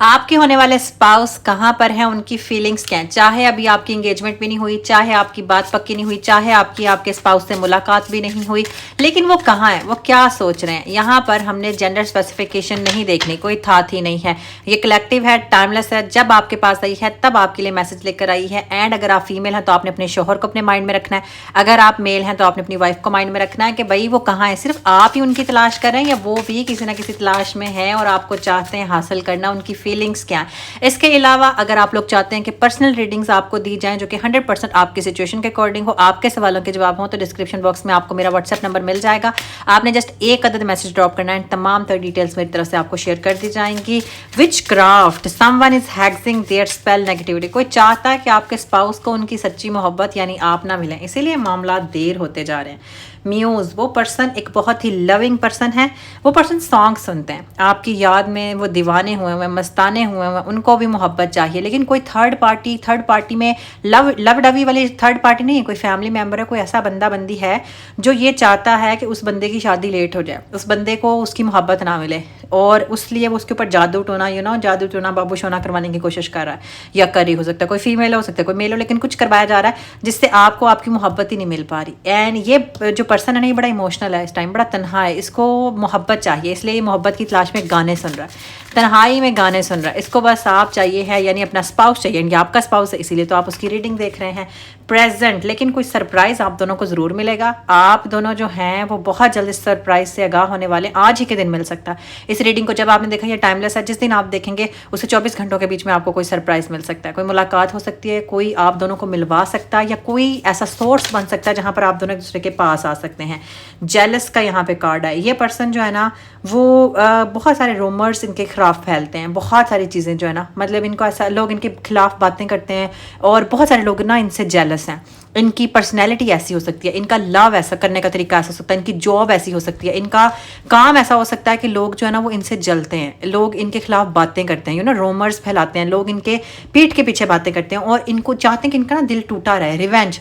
आपके होने वाले स्पाउस कहाँ पर हैं, उनकी फीलिंग्स क्या हैं। चाहे अभी आपकी एंगेजमेंट भी नहीं हुई, चाहे आपकी बात पक्की नहीं हुई, चाहे आपके स्पाउस से मुलाकात भी नहीं हुई, लेकिन वो कहाँ है, वो क्या सोच रहे हैं। यहाँ पर हमने जेंडर स्पेसिफिकेशन नहीं देखनी, कोई थाथ ही नहीं है। ये कलेक्टिव है, टाइमलेस है। जब आपके पास आई है तब आपके लिए मैसेज लेकर आई है। एंड अगर आप फीमेल हैं तो आपने अपने शोहर को अपने माइंड में रखना है, अगर आप मेल हैं तो आपने अपनी वाइफ को माइंड में रखना है कि भाई वो कहाँ है। सिर्फ आप ही उनकी तलाश कर रहे हैं या वो भी किसी ना किसी तलाश में है और आपको चाहते हैं हासिल करना, उनकी फीलिंग्स क्या है। इसके अलावा अगर आप लोग चाहते हैं कि पर्सनल रीडिंग्स आपको दी जाएं जो कि 100% आपकी सिचुएशन के अकॉर्डिंग हो, आपके सवालों के जवाब हो, तो डिस्क्रिप्शन बॉक्स में आपको मेरा व्हाट्सएप नंबर मिल जाएगा। आपने जस्ट एक अदद मैसेज ड्रॉप करना है, तमाम तर डिटेल्स मेरी तरफ से आपको शेयर कर दी जाएंगी। Witchcraft someone is hexing their spell negativity. कोई चाहता है कि आपके स्पाउस को उनकी सच्ची मोहब्बत यानी आप ना मिलें, इसीलिए मामला देर होते जा रहे हैं। म्यूज़, वो पर्सन एक बहुत ही लविंग पर्सन है। वो पर्सन सॉन्ग सुनते हैं, आपकी याद में वो दीवाने हुए हुए, मस्ताने हुए हुए, उनको भी मोहब्बत चाहिए। लेकिन कोई थर्ड पार्टी में लव डवी वाली थर्ड पार्टी नहीं है, कोई फैमिली मेम्बर है, कोई ऐसा बंदा बंदी है जो ये चाहता है कि उस बंदे की शादी लेट हो जाए, उस बंदे को उसकी मोहब्बत ना मिले, और उसलिए वो उसके ऊपर जादू टोना जादू टोना बाबू शोना करवाने की कोशिश कर रहा है, या कर ही हो सकता है। कोई फीमेल हो सकता है, कोई मेल हो, लेकिन कुछ करवाया जा रहा है जिससे आपको आपकी मोहब्बत ही नहीं मिल पा रही। एंड ये जो पर्सन है ना, ये बड़ा इमोशनल है, इस टाइम बड़ा तन्हा है, इसको मोहब्बत चाहिए, इसलिए ये मोहब्बत की तलाश में गाने सुन रहा है, तन्हाई में गाने सुन रहा है। इसको बस आप चाहिए है, यानी अपना स्पाउस चाहिए, यानी आपका स्पाउस है, इसीलिए तो आप उसकी रीडिंग देख रहे हैं प्रेजेंट। लेकिन कोई सरप्राइज आप दोनों को जरूर मिलेगा। आप दोनों जो हैं वो बहुत जल्द इस सरप्राइज से आगाह होने वाले, आज ही के दिन मिल सकता है। इस रीडिंग को जब आपने देखा, ये टाइमलेस है, जिस दिन आप देखेंगे उससे 24 घंटों के बीच में आपको कोई सरप्राइज मिल सकता है, कोई मुलाकात हो सकती है, कोई आप दोनों को मिलवा सकता है, या कोई ऐसा सोर्स बन सकता है जहां पर आप दोनों एक दूसरे के पास आ सकते हैं। जेलस का यहाँ पे कार्ड है। ये पर्सन जो है ना वो बहुत सारे रूमर्स इनके खिलाफ फैलते हैं, बहुत सारी चीज़ें जो है ना, मतलब इनको ऐसा लोग इनके खिलाफ बातें करते हैं, और बहुत सारे लोग ना इनसे जेलस हैं। इनकी पर्सनैलिटी ऐसी हो सकती है, इनका लव ऐसा करने का तरीका ऐसा हो सकता है, इनकी जॉब ऐसी हो सकती है, इनका काम ऐसा हो सकता है कि लोग जो है ना वो इनसे जलते हैं, लोग इनके खिलाफ बातें करते हैं, रोमर्स फैलाते हैं, लोग इनके पीठ के पीछे बातें करते हैं, और इनको चाहते हैं कि इनका ना दिल टूटा रहे। रिवेंज,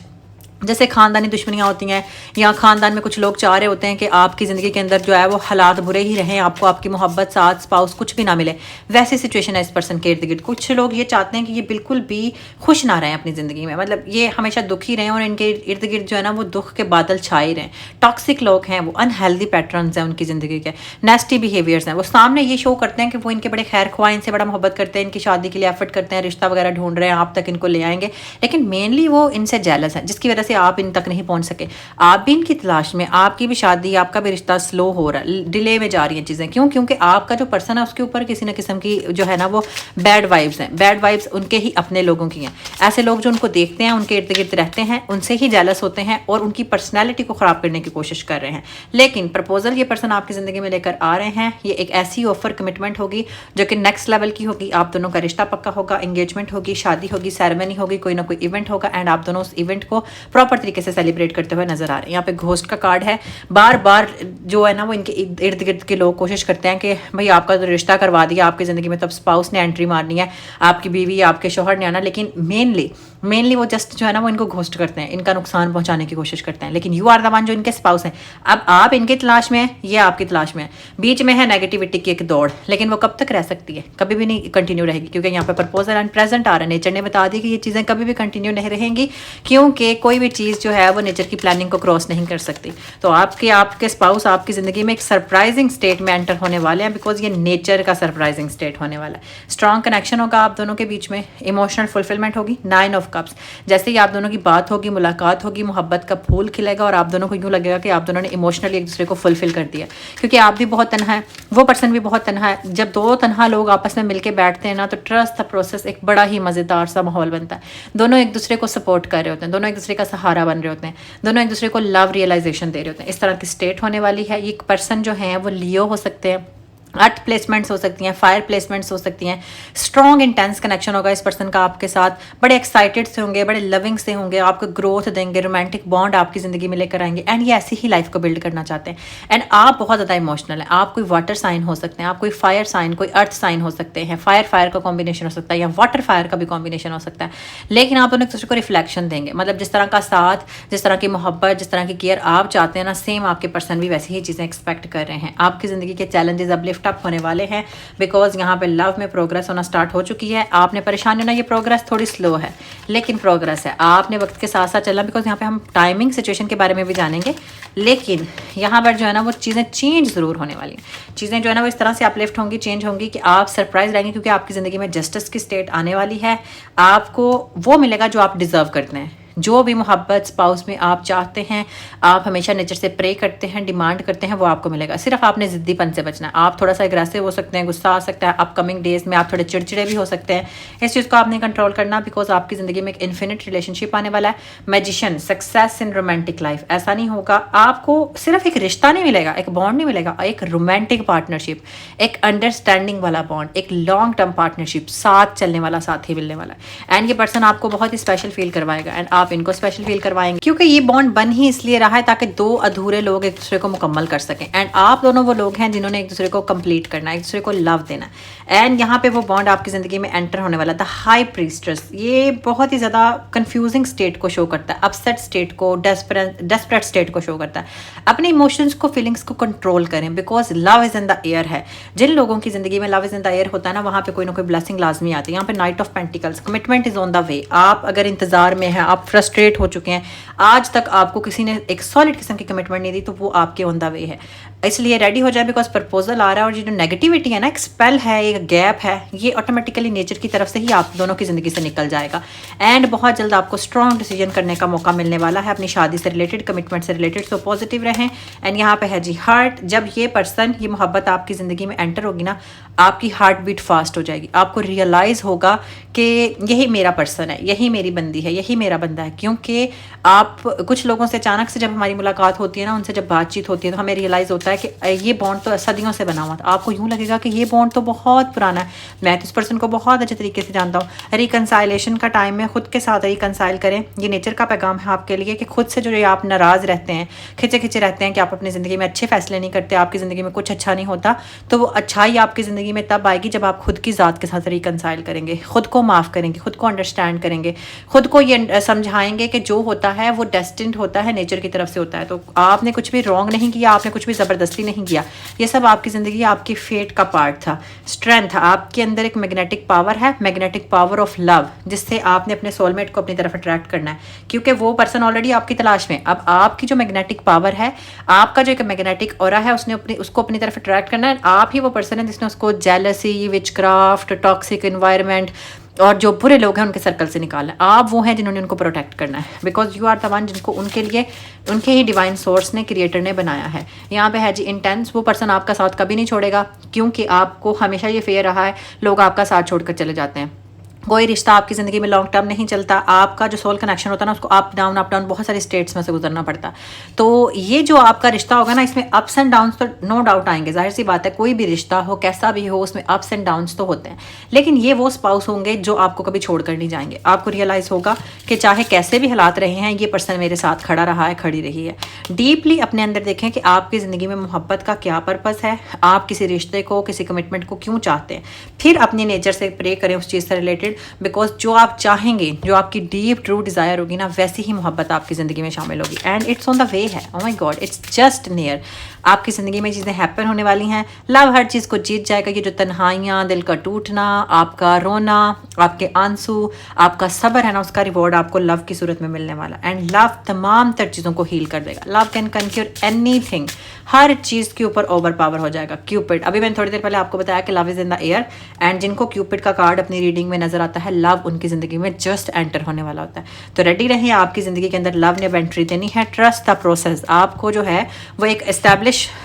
जैसे खानदानी दुश्मनियाँ होती हैं, या खानदान में कुछ लोग चाह रहे होते हैं कि आपकी ज़िंदगी के अंदर जो है वो हालात बुरे ही रहें, आपको आपकी मोहब्बत, साथ, स्पाउस कुछ भी ना मिले। वैसी सिचुएशन है इस पर्सन के इर्द गिर्द। कुछ लोग ये चाहते हैं कि ये बिल्कुल भी खुश ना रहें अपनी ज़िंदगी में, मतलब ये हमेशा दुखी रहें, और इनके इर्द गिर्द जो है ना वो दुख के बादल छाए रहें। टॉक्सिक लोग हैं, वो अनहेल्दी पैटर्न्स हैं उनकी ज़िंदगी के, नेस्टी बिहेवियर्स हैं। वो सामने ये शो करते हैं कि वो इनके बड़े खैर ख्वाह, इनसे बड़ा मोहब्बत करते हैं, इनकी शादी के लिए एफर्ट करते हैं, रिश्ता वगैरह ढूंढ रहे हैं, आप तक इनको ले आएंगे, लेकिन मेनली वो इनसे जेलस हैं, जिसकी वजह से आप इन तक नहीं पहुंच सके। आप भी इनकी तलाश में, आपकी भी शादी, आपका भी रिश्ता स्लो हो रहा है, डिले में जा रही हैं चीज़ें। क्यों? क्योंकि आपका जो पर्सन है उसके ऊपर किसी न किस्म की जो है ना वो बैड वाइब्स हैं। बैड वाइब्स उनके ही अपने लोगों की हैं। ऐसे लोग जो उनको देखते हैं, उनके इर्द गिर्द रहते हैं, उनसे ही जेलस होते हैं और उनकी पर्सनैलिटी को ख़राब करने की कोशिश कर रहे हैं। लेकिन प्रपोजल ये पर्सन आपकी ज़िंदगी में लेकर आ रहे हैं, ये एक ऐसी ऑफर कमिटमेंट होगी जो कि नेक्स्ट लेवल की होगी। आप दोनों का रिश्ता पक्का होगा, एंगेजमेंट होगी, शादी होगी, सेरेमनी होगी, कोई ना कोई इवेंट होगा, एंड आप दोनों उस इवेंट को प्रॉपर तरीके से सेलिब्रेट करते हुए नजर आ रहे हैं। यहाँ पे घोस्ट का कार्ड है। बार बार जो है ना वो इनके इर्द गिर्द के लोग कोशिश करते हैं कि भाई आपका तो रिश्ता करवा दिया, आपकी ज़िंदगी में तब स्पाउस ने एंट्री मारनी है, आपकी बीवी, आपके शोहर ने आना, लेकिन मेनली वो जस्ट जो है ना वो इनको घोस्ट करते हैं, इनका नुकसान पहुंचाने की कोशिश करते हैं। लेकिन यू आर द वन जो इनके स्पाउस हैं। अब आप इनकी तलाश में है, ये आपकी तलाश में है, बीच में है नेगेटिविटी की एक दौड़। लेकिन वो कब तक रह सकती है? कभी भी नहीं कंटिन्यू रहेगी, क्योंकि यहाँ पे प्रपोजल एंड प्रेजेंट आ रहा है। नेचर ने बता दी कि ये चीज़ें कभी भी कंटिन्यू नहीं रहेंगी, क्योंकि कोई भी चीज़ जो है वो नेचर की प्लानिंग को क्रॉस नहीं कर सकती। तो आपके स्पाउस आपकी ज़िंदगी में एक सरप्राइजिंग स्टेट में एंटर होने वाले हैं, बिकॉज ये नेचर का सरप्राइजिंग स्टेट होने वाला है। स्ट्रॉन्ग कनेक्शन होगा आप दोनों के बीच में, इमोशनल फुलफिलमेंट होगी। 9 ऑफ कप्स, जैसे ही आप दोनों की बात होगी, मुलाकात होगी, मोहब्बत का फूल खिलेगा, और आप दोनों को यूँ लगेगा कि आप दोनों ने इमोशनली एक दूसरे को फुलफिल कर दिया, क्योंकि आप भी बहुत तन्हा है, वो पर्सन भी बहुत तन्हा है। जब दो तन्हा लोग आपस में मिलकर बैठते हैं ना, तो ट्रस्ट द प्रोसेस एक बड़ा ही मज़ेदार सा माहौल बनता है। दोनों एक दूसरे को सपोर्ट कर रहे होते हैं, दोनों एक दूसरे का सहारा बन रहे होते हैं, दोनों एक दूसरे को लव रियलाइजेशन दे रहे होते हैं। इस तरह की स्टेट होने वाली है। ये पर्सन जो है वो लियो हो सकते हैं, अर्थ प्लेसमेंट्स हो सकती हैं, फायर प्लेसमेंट्स हो सकती हैं। स्ट्रॉन्ग इंटेंस कनेक्शन होगा इस पर्सन का आपके साथ, बड़े एक्साइटेड से होंगे, बड़े लविंग से होंगे, आपको ग्रोथ देंगे, रोमांटिक बॉन्ड आपकी ज़िंदगी में लेकर आएंगे, एंड ये ऐसी ही लाइफ को बिल्ड करना चाहते हैं। एंड आप बहुत ज़्यादा इमोशनल हैं। आप कोई वाटर साइन हो सकते हैं, आप कोई फायर साइन, कोई अर्थ साइन हो सकते हैं, फायर का कॉम्बिनेशन हो सकता है, या वाटर फायर का भी कॉम्बिनेशन हो सकता है। लेकिन आप दोनों एक दूसरे को रिफ्लेक्शन देंगे, मतलब जिस तरह का साथ, जिस तरह की मोहब्बत, जिस तरह की केयर आप चाहते हैं ना, सेम आपके पर्सन भी वैसी ही चीज़ें एक्सपेक्ट कर रहे हैं। आपकी ज़िंदगी के चैलेंजेस अपलिफ्ट लिफ्ट अप होने वाले हैं, बिकॉज यहाँ पे लव में प्रोग्रेस होना स्टार्ट हो चुकी है। आपने परेशान होना, ये प्रोग्रेस थोड़ी स्लो है लेकिन प्रोग्रेस है। आपने वक्त के साथ साथ चलना, बिकॉज यहाँ पे हम टाइमिंग सिचुएशन के बारे में भी जानेंगे। लेकिन यहाँ पर जो है ना वो चीज़ें चेंज ज़रूर होने वाली हैं। चीज़ें जो है ना वो इस तरह से अपलिफ्ट होंगी, चेंज होंगी कि आप सरप्राइज रहेंगे, क्योंकि आपकी ज़िंदगी में जस्टिस की स्टेट आने वाली है। आपको वो मिलेगा जो आप डिज़र्व करते हैं। जो भी मोहब्बत स्पाउस में आप चाहते हैं, आप हमेशा नेचर से प्रे करते हैं, डिमांड करते हैं, वो आपको मिलेगा। सिर्फ आपने ज़िद्दीपन से बचना है। आप थोड़ा सा एग्रेसिव हो सकते हैं, गुस्सा आ सकता है, अपकमिंग डेज में आप थोड़े चिड़चिड़े भी हो सकते हैं। इस चीज़ को आपने कंट्रोल करना, बिकॉज आपकी ज़िंदगी में एक इन्फिनिट रिलेशनशिप आने वाला है। Magician, success in romantic life. ऐसा नहीं होगा, आपको सिर्फ एक रिश्ता नहीं मिलेगा, एक बॉन्ड नहीं मिलेगा, एक रोमांटिक पार्टनरशिप, एक अंडरस्टैंडिंग वाला बॉन्ड, एक लॉन्ग टर्म पार्टनरशिप, साथ चलने वाला साथी मिलने वाला है। एंड ये पर्सन आपको बहुत ही स्पेशल फील करवाएगा एंड आप इनको स्पेशल फील करवाएंगे, क्योंकि ये बॉन्ड बन ही इसलिए रहा है ताकि दो अधूरे लोग एक दूसरे को मुकम्मल कर सकें। एंड आप दोनों वो लोग हैं जिन्होंने एक दूसरे को कंप्लीट करना है, एक दूसरे को लव देना है। एंड यहाँ पे वो बॉन्ड आपकी ज़िंदगी में एंटर होने वाला। द हाई प्रीस्ट्रेस, ये बहुत ही ज़्यादा कंफ्यूजिंग स्टेट को शो करता है, अपसेट स्टेट को, डेस्परेट स्टेट को शो करता है। अपने इमोशंस को, फीलिंग्स को कंट्रोल करें, because love is in the air है। जिन लोगों की ज़िंदगी में love is in the air होता है ना, वहाँ पे कोई ना कोई ब्लेसिंग लाजमी आती है। यहाँ पे night of pentacles, commitment is on the वे। आप अगर इंतजार में हैं, आप फ्रस्ट्रेट हो चुके हैं, आज तक आपको किसी ने एक सॉलिड किस्म की कमिटमेंट नहीं दी, तो वो आपके ऑन द वे है। इसलिए रेडी हो जाए, बिकॉज प्रपोजल आ रहा है। और ये जो नेगेटिविटी है ना, एक स्पेल है, एक गैप है, ये ऑटोमेटिकली नेचर की तरफ से ही आप दोनों की ज़िंदगी से निकल जाएगा। एंड बहुत जल्द आपको स्ट्रॉन्ग डिसीजन करने का मौका मिलने वाला है अपनी शादी से रिलेटेड, कमिटमेंट से रिलेटेड। सो पॉजिटिव रहें। एंड यहाँ पे है जी हार्ट। जब ये पर्सन, ये मोहब्बत आपकी ज़िंदगी में एंटर होगी ना, आपकी हार्ट बीट फास्ट हो जाएगी। आपको रियलाइज़ होगा कि यही मेरा पर्सन है, यही मेरी बंदी है, यही मेरा बंदा है। क्योंकि आप कुछ लोगों से अचानक से जब हमारी मुलाकात होती है ना, उनसे जब बातचीत होती है, तो हमें रियलाइज़ होता है कि ये बॉन्ड तो सदियों से बना हुआ था। आपको यूँ लगेगा कि ये बॉन्ड तो बहुत पुराना है, मैं तो इस पर्सन को बहुत अच्छे तरीके से जानता हूँ। रिकनसाइलेशन का टाइम में खुद के साथ रिकनसाइल करें। ये नेचर का पैगाम है आपके लिए कि खुद से जो आप नाराज़ रहते हैं, खिंचे खिंचे रहते हैं कि आप अपनी ज़िंदगी में अच्छे फैसले नहीं करते, आपकी ज़िंदगी में कुछ अच्छा नहीं होता, तो वो अच्छाई आपकी ज़िंदगी में तब आएगी जब आप खुद की ज़ात के साथ रिकनसाइल करेंगे, खुद को माफ़ करेंगे, खुद को अंडरस्टैंड करेंगे, खुद को ये समझाएंगे कि जो होता है वो डेस्टिन्ड होता है, नेचर की तरफ से होता है। तो आपने कुछ भी रॉन्ग नहीं किया, आपने कुछ भी ज़बरदस्ती नहीं किया, ये सब आपकी ज़िंदगी, आपकी फेट का पार्ट था। स्ट्रेंथ, आपके अंदर एक मैग्नेटिक पावर है, मैग्नेटिक पावर ऑफ लव, जिससे आपने अपने सोलमेट को अपनी तरफ अट्रैक्ट करना है, क्योंकि वो पर्सन ऑलरेडी आपकी तलाश में। अब आपकी जो मैग्नेटिक पावर है, आपका जो एक मैग्नेटिक ऑरा है, उसको अपनी तरफ अट्रैक्ट करना है। आप ही वो पर्सन है जिसने उसको जेलसी, विचक्राफ्ट, टॉक्सिक एनवायरनमेंट और जो बुरे लोग हैं उनके सर्कल से निकालना है। आप वो हैं जिन्होंने उनको प्रोटेक्ट करना है, because you are the one जिनको उनके लिए उनके ही डिवाइन सोर्स ने, क्रिएटर ने बनाया है। यहाँ पे है जी इंटेंस। वो पर्सन आपका साथ कभी नहीं छोड़ेगा, क्योंकि आपको हमेशा ये फेयर रहा है लोग आपका साथ छोड़कर चले जाते हैं। कोई रिश्ता आपकी ज़िंदगी में लॉन्ग टर्म नहीं चलता। आपका जो सोल कनेक्शन होता है ना, उसको अप डाउन बहुत सारी स्टेट्स में से गुजरना पड़ता। तो ये जो आपका रिश्ता होगा ना, इसमें अप्स एंड डाउन्स तो नो डाउट आएंगे, जाहिर सी बात है। कोई भी रिश्ता हो, कैसा भी हो, उसमें अप्स एंड डाउन्स तो होते हैं। लेकिन ये वो स्पाउस होंगे जो आपको कभी छोड़ कर नहीं जाएंगे। आपको रियलाइज़ होगा कि चाहे कैसे भी हालात रहे हैं, ये पर्सन मेरे साथ खड़ा रहा है, खड़ी रही है। डीपली अपने अंदर देखें कि आपकी ज़िंदगी में मोहब्बत का क्या पर्पस है, आप किसी रिश्ते को, किसी कमिटमेंट को क्यों चाहते हैं। फिर अपनी नेचर से प्रे करें उस चीज़ से रिलेटेड, बिकॉज जो आप चाहेंगे, जो आपकी डीप ट्रू डिज़ायर होगी ना, वैसी ही मोहब्बत आपकी ज़िंदगी में शामिल होगी। And it's on the way है। Oh my God, it's just near. आपकी ज़िंदगी में चीज़ें हैपन होने वाली हैं। लव हर चीज़ को जीत जाएगा। ये जो तन्हाइयाँ, दिल का टूटना, आपका रोना, आपके आंसू, आपका सब्र है ना, उसका रिवॉर्ड आपको लव की सूरत में मिलने वाला। एंड लव तमाम तर चीज़ों को हील कर देगा। Love can conquer anything. हर चीज़ के ऊपर ओवर पावर हो जाएगा। क्यूपिड, अभी मैंने थोड़ी देर पहले आपको बताया कि love is in the air. And जिनको क्यूपिड का कार्ड अपनी रीडिंग में नजर आता है, लव उनकी ज़िंदगी में जस्ट एंटर होने वाला होता है। तो रेडी रहिए, आपकी ज़िंदगी के अंदर लव ने एंट्री देनी है। Trust the process. आपको जो है वो एक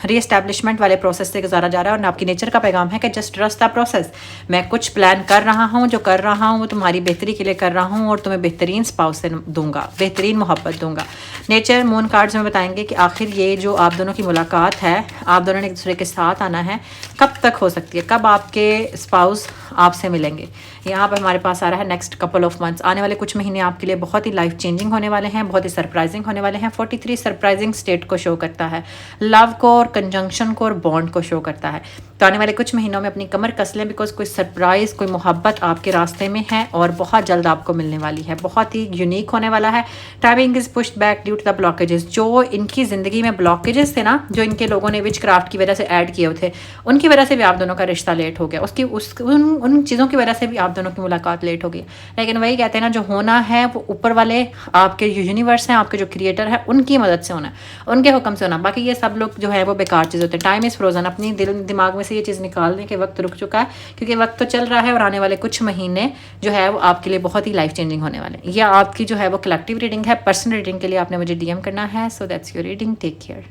रीएस्टैब्लिशमेंट वाले प्रोसेस से गुजारा जा रहा है। और आपकी नेचर का पैगाम है कि जस्ट ट्रस्ट द प्रोसेस। मैं कुछ प्लान कर रहा हूँ, जो कर रहा हूँ वो तुम्हारी बेहतरी के लिए कर रहा हूँ, और तुम्हें बेहतरीन स्पाउस से दूंगा, बेहतरीन मोहब्बत दूंगा। नेचर मून कार्ड्स में बताएंगे कि आखिर ये जो आप दोनों की मुलाकात है, आप दोनों ने एक दूसरे के साथ आना है, कब तक हो सकती है, कब आपके स्पाउस आपसे मिलेंगे। यहाँ पर हमारे पास आ रहा है नेक्स्ट कपल ऑफ मंथ्स। आने वाले कुछ महीने आपके लिए बहुत ही लाइफ चेंजिंग होने वाले हैं, बहुत ही सरप्राइजिंग होने वाले हैं। 43 सरप्राइजिंग स्टेट को शो करता है, लव को और कंजंक्शन को और बॉन्ड को शो करता है। तो आने वाले कुछ महीनों में अपनी कमर कस लें, बिकॉज कोई सरप्राइज, कोई मोहब्बत आपके रास्ते में है और बहुत जल्द आपको मिलने वाली है। बहुत ही यूनिक होने वाला है। Timing is pushed back due to the blockages. जो इनकी ज़िंदगी में ब्लॉकेजेस थे ना, जो इनके लोगों ने विच क्राफ्ट की वजह से ऐड किए थे, उनकी वजह से भी आप दोनों का रिश्ता लेट हो गया, उन चीज़ों की वजह से भी आप दोनों की मुलाकात लेट हो गई। लेकिन वही कहते हैं ना, जो होना है वो ऊपर वाले आपके यूनिवर्स हैं, आपके जो क्रिएटर है उनकी मदद से होना है, उनके हुक्म से होना। बाकी ये सब लोग जो है वो बेकार चीज़ होते हैं। टाइम इज़ फ्रोजन, अपनी दिमाग में से ये चीज़ निकाल दें कि वक्त रुक चुका है, क्योंकि वक्त तो चल रहा है और आने वाले कुछ महीने जो है वो आपके लिए बहुत ही लाइफ चेंजिंग होने वाले हैं। यह आपकी जो है वो कलेक्टिव रीडिंग है। पर्सनल रीडिंग के लिए आपने मुझे DM करना है। So that's your reading, take care.